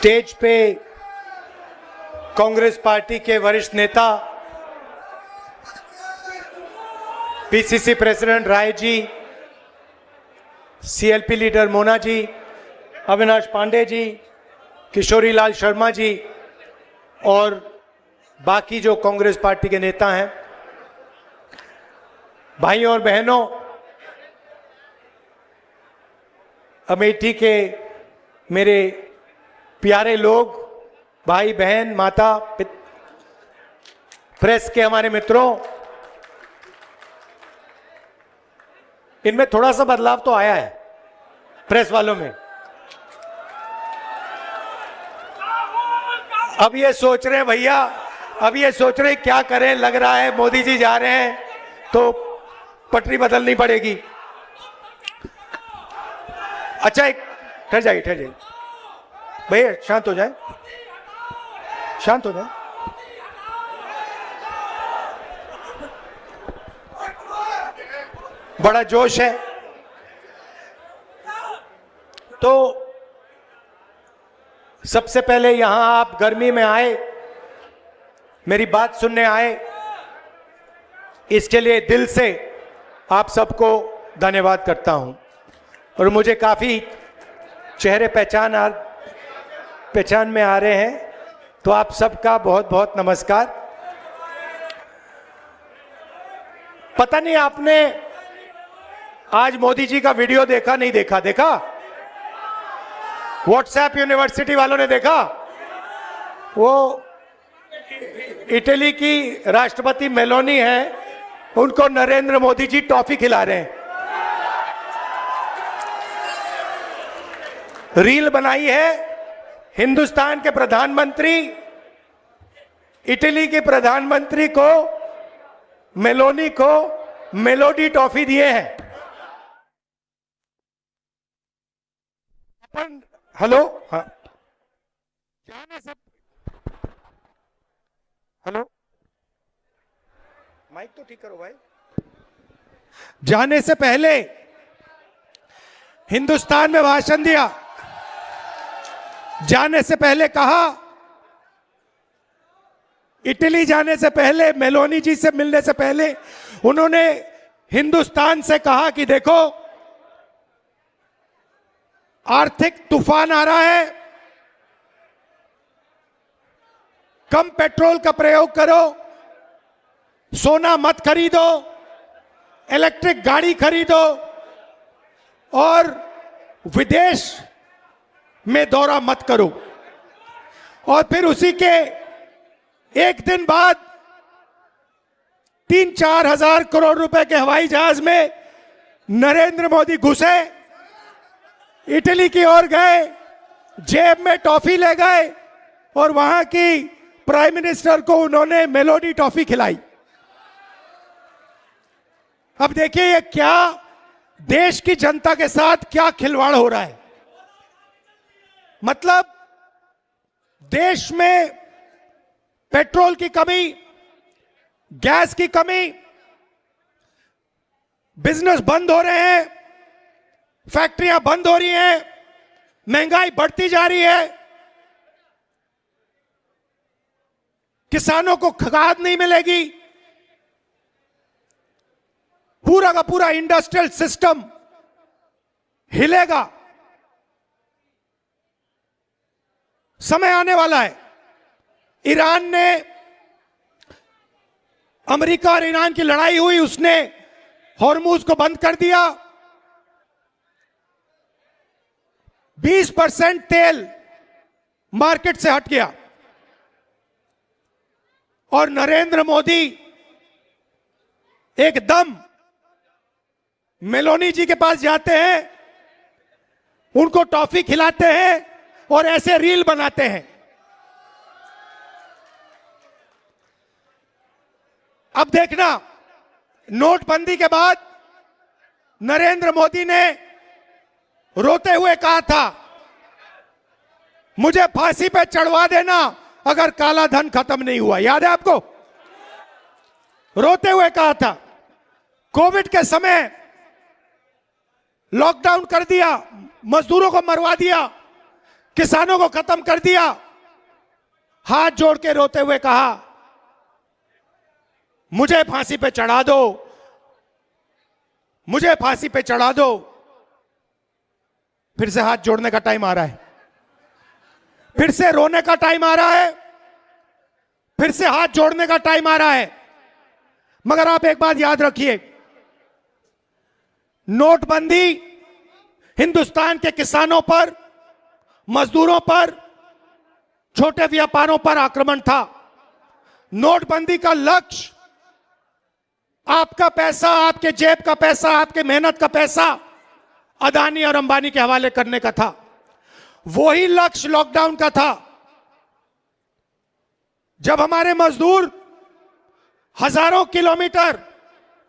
Stage पे Congress party के वरिष्ठ नेता PCC president Rai ji, CLP leader Mona ji, Avinash Pandey ji, Kishori Lal Sharma ji और बाकी जो कांग्रेस पार्टी के नेता हैं, भाइयों और बहनों, अमेठी के मेरे प्यारे लोग, भाई बहन, माता, प्रेस के हमारे मित्रों, इनमें थोड़ा सा बदलाव तो आया है प्रेस वालों में। अब ये सोच रहे हैं भैया, अब ये सोच रहे हैं क्या करें, लग रहा है मोदी जी जा रहे हैं तो पटरी बदलनी पड़ेगी। अच्छा, एक ठहर जाइए भैया, शांत हो जाए, शांत हो जाए। बड़ा जोश है तो सबसे पहले यहां आप गर्मी में आए, मेरी बात सुनने आए, इसके लिए दिल से आप सबको धन्यवाद करता हूं। और मुझे काफी चेहरे पहचान में आ रहे हैं, तो आप सबका बहुत बहुत नमस्कार। पता नहीं आपने आज मोदी जी का वीडियो देखा, नहीं देखा? देखा? व्हाट्सएप यूनिवर्सिटी वालों ने देखा? वो इटली की राष्ट्रपति मेलोनी है, उनको नरेंद्र मोदी जी टॉफी खिला रहे हैं। रील बनाई है हिंदुस्तान के प्रधानमंत्री इटली के प्रधानमंत्री को, मेलोनी को मेलोडी टॉफी दिए हैं। हेलो, हाँ, जाने से, हेलो, माइक तो ठीक करो भाई। जाने से पहले हिंदुस्तान में भाषण दिया, जाने से पहले कहा, इटली जाने से पहले, मेलोनी जी से मिलने से पहले उन्होंने हिंदुस्तान से कहा कि देखो, आर्थिक तूफान आ रहा है, कम पेट्रोल का प्रयोग करो, सोना मत खरीदो, इलेक्ट्रिक गाड़ी खरीदो और विदेश में दौरा मत करो। और फिर उसी के एक दिन बाद 3-4 हजार करोड़ रुपए के हवाई जहाज में नरेंद्र मोदी घुसे, इटली की ओर गए, जेब में टॉफी ले गए और वहां की प्राइम मिनिस्टर को उन्होंने मेलोडी टॉफी खिलाई। अब देखिए ये क्या देश की जनता के साथ क्या खिलवाड़ हो रहा है। मतलब देश में पेट्रोल की कमी, गैस की कमी, बिजनेस बंद हो रहे हैं, फैक्ट्रियां बंद हो रही हैं, महंगाई बढ़ती जा रही है, किसानों को खाद नहीं मिलेगी, पूरा का पूरा इंडस्ट्रियल सिस्टम हिलेगा। समय आने वाला है, ईरान ने, अमेरिका और ईरान की लड़ाई हुई, उसने हॉर्मुज को बंद कर दिया, 20% तेल मार्केट से हट गया और नरेंद्र मोदी एकदम मेलोनी जी के पास जाते हैं, उनको टॉफी खिलाते हैं और ऐसे रील बनाते हैं। अब देखना, नोटबंदी के बाद नरेंद्र मोदी ने रोते हुए कहा था, मुझे फांसी पे चढ़वा देना अगर काला धन खत्म नहीं हुआ। याद है आपको? रोते हुए कहा था। कोविड के समय लॉकडाउन कर दिया, मजदूरों को मरवा दिया, किसानों को खत्म कर दिया, हाथ जोड़ के रोते हुए कहा मुझे फांसी पे चढ़ा दो, मुझे फांसी पे चढ़ा दो। फिर से हाथ जोड़ने का टाइम आ रहा है, फिर से रोने का टाइम आ रहा है, फिर से हाथ जोड़ने का टाइम आ रहा है। मगर आप एक बात याद रखिए, नोटबंदी हिंदुस्तान के किसानों पर, मजदूरों पर, छोटे व्यापारों पर आक्रमण था। नोटबंदी का लक्ष्य आपका पैसा, आपके जेब का पैसा, आपके मेहनत का पैसा अदानी और अंबानी के हवाले करने का था। वही लक्ष्य लॉकडाउन का था। जब हमारे मजदूर हजारों किलोमीटर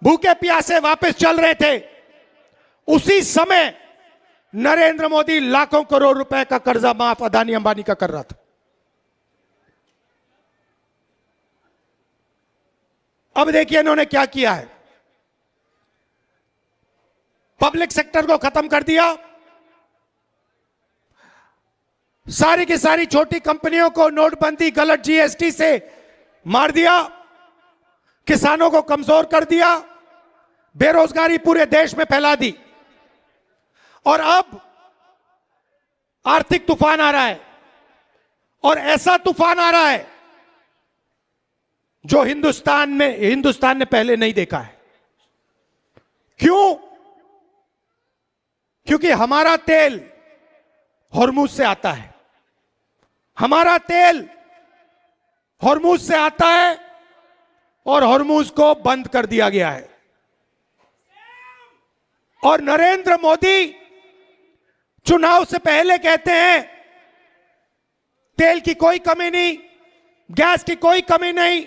भूखे प्यासे वापस चल रहे थे, उसी समय नरेंद्र मोदी लाखों करोड़ रुपए का कर्जा माफ अदानी अंबानी का कर रहा था। अब देखिए इन्होंने क्या किया है। पब्लिक सेक्टर को खत्म कर दिया, सारी की सारी छोटी कंपनियों को नोटबंदी, गलत जीएसटी से मार दिया, किसानों को कमजोर कर दिया, बेरोजगारी पूरे देश में फैला दी। और अब आर्थिक तूफान आ रहा है, और ऐसा तूफान आ रहा है जो हिंदुस्तान ने पहले नहीं देखा है। क्यों? क्योंकि हमारा तेल हॉर्मुज से आता है, हमारा तेल हॉर्मुज से आता है और हॉर्मुज को बंद कर दिया गया है। और नरेंद्र मोदी चुनाव से पहले कहते हैं तेल की कोई कमी नहीं, गैस की कोई कमी नहीं,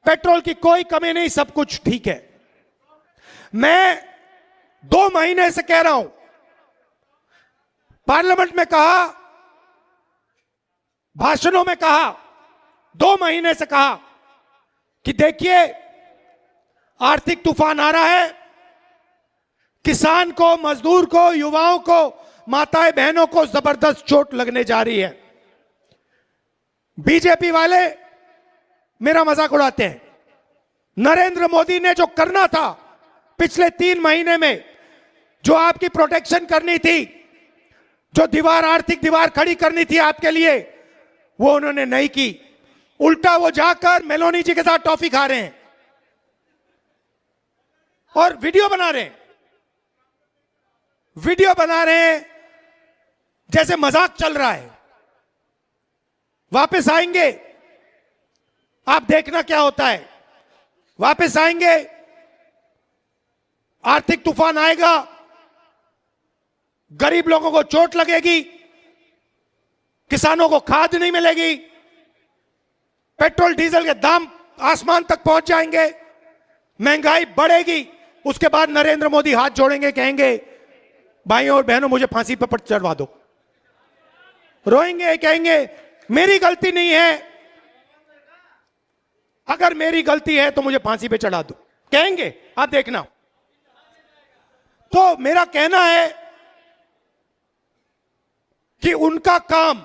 पेट्रोल की कोई कमी नहीं, सब कुछ ठीक है। मैं 2 महीने से कह रहा हूं, पार्लियामेंट में कहा, भाषणों में कहा, 2 महीने से कहा कि देखिए आर्थिक तूफान आ रहा है, किसान को, मजदूर को, युवाओं को, माताएं बहनों को जबरदस्त चोट लगने जा रही है। बीजेपी वाले मेरा मजाक उड़ाते हैं। नरेंद्र मोदी ने जो करना था पिछले 3 महीने में, जो आपकी प्रोटेक्शन करनी थी, जो दीवार, आर्थिक दीवार खड़ी करनी थी आपके लिए, वो उन्होंने नहीं की। उल्टा वो जाकर मेलोनी जी के साथ टॉफी खा रहे हैं और वीडियो बना रहे हैं, वीडियो बना रहे हैं जैसे मजाक चल रहा है। वापस आएंगे, आप देखना क्या होता है। वापस आएंगे, आर्थिक तूफान आएगा, गरीब लोगों को चोट लगेगी, किसानों को खाद नहीं मिलेगी, पेट्रोल डीजल के दाम आसमान तक पहुंच जाएंगे, महंगाई बढ़ेगी। उसके बाद नरेंद्र मोदी हाथ जोड़ेंगे, कहेंगे भाइयों और बहनों मुझे फांसी पर चढ़वा दो। रोएंगे, कहेंगे मेरी गलती नहीं है, अगर मेरी गलती है तो मुझे फांसी पे चढ़ा दो, कहेंगे, आप देखना। तो मेरा कहना है कि उनका काम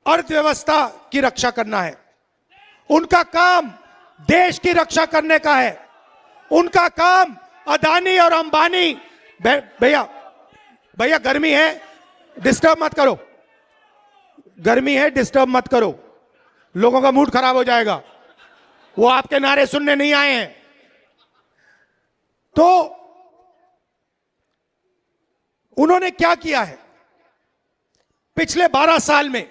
अर्थव्यवस्था की रक्षा करना है, उनका काम देश की रक्षा करने का है, उनका काम अदानी और अंबानी। भैया गर्मी है, डिस्टर्ब मत करो, गर्मी है, डिस्टर्ब मत करो, लोगों का मूड खराब हो जाएगा, वो आपके नारे सुनने नहीं आए हैं। तो उन्होंने क्या किया है पिछले 12 साल में?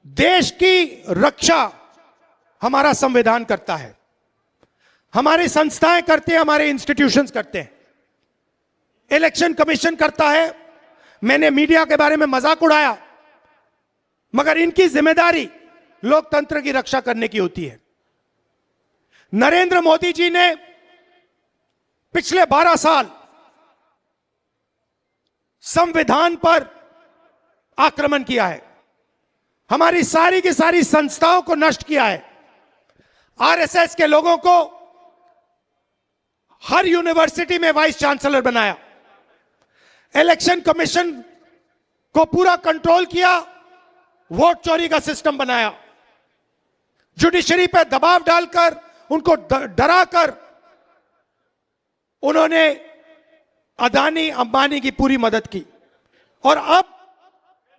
देश की रक्षा हमारा संविधान करता है, हमारी संस्थाएं करती हैं, हमारे इंस्टीट्यूशंस करते हैं, इलेक्शन कमीशन करता है। मैंने मीडिया के बारे में मजाक उड़ाया, मगर इनकी जिम्मेदारी लोकतंत्र की रक्षा करने की होती है। नरेंद्र मोदी जी ने पिछले 12 साल संविधान पर आक्रमण किया है, हमारी सारी की सारी संस्थाओं को नष्ट किया है। आरएसएस के लोगों को हर यूनिवर्सिटी में वाइस चांसलर बनाया, इलेक्शन कमीशन को पूरा कंट्रोल किया, वोट चोरी का सिस्टम बनाया, जुडिशरी पे दबाव डालकर, उनको डराकर उन्होंने अदानी अंबानी की पूरी मदद की। और अब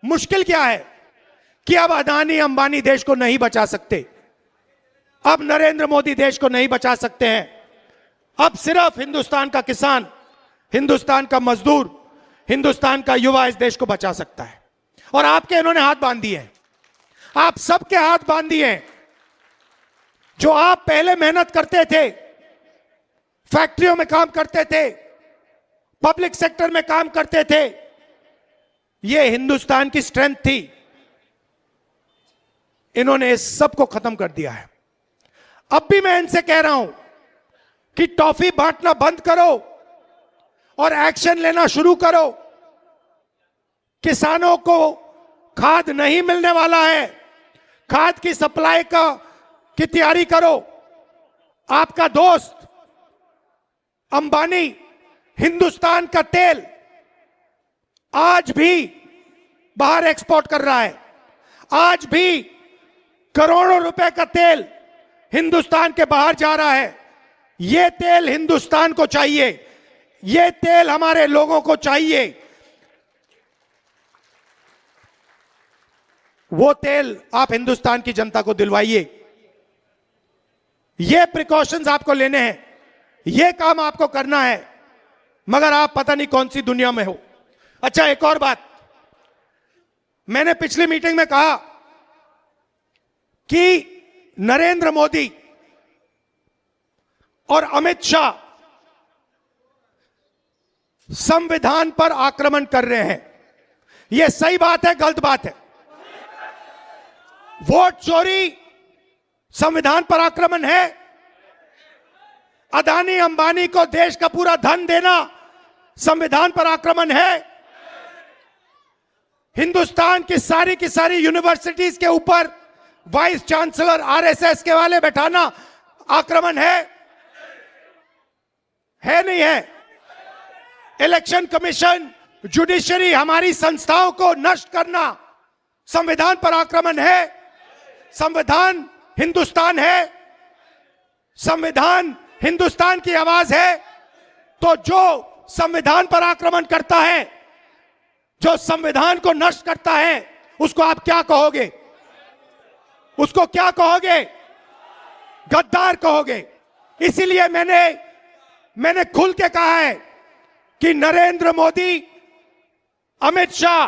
मुश्किल क्या है कि अब अदानी अंबानी देश को नहीं बचा सकते, अब नरेंद्र मोदी देश को नहीं बचा सकते हैं। अब सिर्फ हिंदुस्तान का किसान, हिंदुस्तान का मजदूर, हिंदुस्तान का युवा इस देश को बचा सकता है। और आपके इन्होंने हाथ बांध दिए हैं, आप सबके हाथ बांध दिए हैं। जो आप पहले मेहनत करते थे, फैक्ट्रियों में काम करते थे, पब्लिक सेक्टर में काम करते थे, यह हिंदुस्तान की स्ट्रेंथ थी, इन्होंने इस सब को खत्म कर दिया है। अब भी मैं इनसे कह रहा हूं कि टॉफी बांटना बंद करो और एक्शन लेना शुरू करो। किसानों को खाद नहीं मिलने वाला है, खाद की सप्लाई की तैयारी करो। आपका दोस्त अंबानी हिंदुस्तान का तेल आज भी बाहर एक्सपोर्ट कर रहा है, आज भी करोड़ों रुपए का तेल हिंदुस्तान के बाहर जा रहा है। यह तेल हिंदुस्तान को चाहिए, यह तेल हमारे लोगों को चाहिए। वो तेल आप हिंदुस्तान की जनता को दिलवाइए। ये प्रिकॉशंस आपको लेने हैं, ये काम आपको करना है, मगर आप पता नहीं कौन सी दुनिया में हो। अच्छा, एक और बात, मैंने पिछली मीटिंग में कहा कि नरेंद्र मोदी और अमित शाह संविधान पर आक्रमण कर रहे हैं। यह सही बात है, गलत बात है? वोट चोरी संविधान पर आक्रमण है। अदानी अंबानी को देश का पूरा धन देना संविधान पर आक्रमण है। हिंदुस्तान की सारी यूनिवर्सिटीज के ऊपर वाइस चांसलर आरएसएस के वाले बैठाना आक्रमण है नहीं है? इलेक्शन कमीशन, जुडिशरी, हमारी संस्थाओं को नष्ट करना संविधान पर आक्रमण है। संविधान हिंदुस्तान है, संविधान हिंदुस्तान की आवाज है। तो जो संविधान पर आक्रमण करता है, जो संविधान को नष्ट करता है, उसको आप क्या कहोगे? उसको क्या कहोगे? गद्दार कहोगे। इसीलिए मैंने खुल के कहा है कि नरेंद्र मोदी, अमित शाह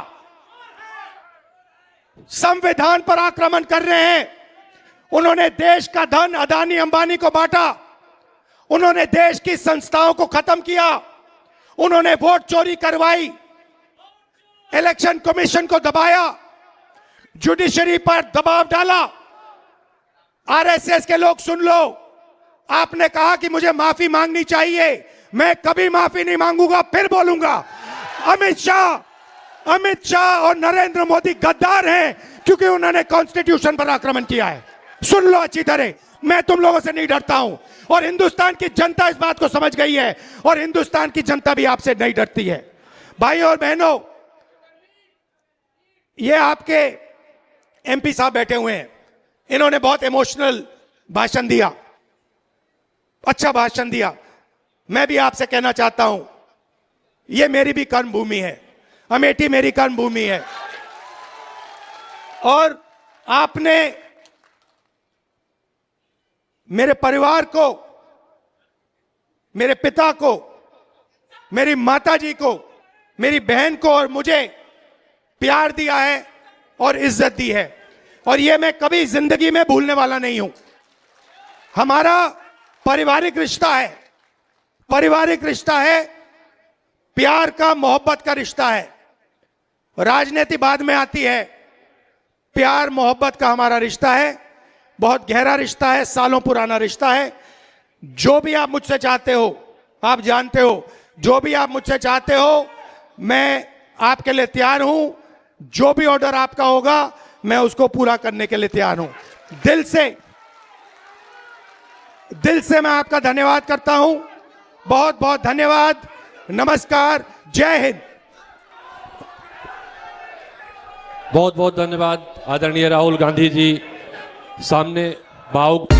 संविधान पर आक्रमण कर रहे हैं। उन्होंने देश का धन अदानी अंबानी को बांटा, उन्होंने देश की संस्थाओं को खत्म किया, उन्होंने वोट चोरी करवाई, इलेक्शन कमीशन को दबाया, जुडिशरी पर दबाव डाला। आरएसएस के लोग सुन लो, आपने कहा कि मुझे माफी मांगनी चाहिए, मैं कभी माफी नहीं मांगूंगा, फिर बोलूंगा। अमित शाह और नरेंद्र मोदी गद्दार हैं, क्योंकि उन्होंने कॉन्स्टिट्यूशन पर आक्रमण किया है। सुन लो अच्छी तरह, मैं तुम लोगों से नहीं डरता हूं, और हिंदुस्तान की जनता इस बात को समझ गई है, और हिंदुस्तान की जनता भी आपसे नहीं डरती है। भाइयों और बहनों, ये आपके एमपी साहब बैठे हुए हैं, इन्होंने बहुत इमोशनल भाषण दिया, अच्छा भाषण दिया। मैं भी आपसे कहना चाहता हूं, ये मेरी भी कर्म भूमि है, अमेठी मेरी कर्म भूमि है, और आपने मेरे परिवार को, मेरे पिता को, मेरी माताजी को, मेरी बहन को और मुझे प्यार दिया है और इज्जत दी है, और यह मैं कभी जिंदगी में भूलने वाला नहीं हूं। हमारा पारिवारिक रिश्ता है, पारिवारिक रिश्ता है, प्यार का, मोहब्बत का रिश्ता है। राजनीति बाद में आती है, प्यार मोहब्बत का हमारा रिश्ता है, बहुत गहरा रिश्ता है, सालों पुराना रिश्ता है। जो भी आप मुझसे चाहते हो, आप जानते हो, जो भी आप मुझसे चाहते हो, मैं आपके लिए तैयार हूं। जो भी ऑर्डर आपका होगा, मैं उसको पूरा करने के लिए तैयार हूं। दिल से मैं आपका धन्यवाद करता हूं। बहुत बहुत धन्यवाद। नमस्कार, जय हिंद। बहुत बहुत धन्यवाद आदरणीय राहुल गांधी जी। सामने भावुक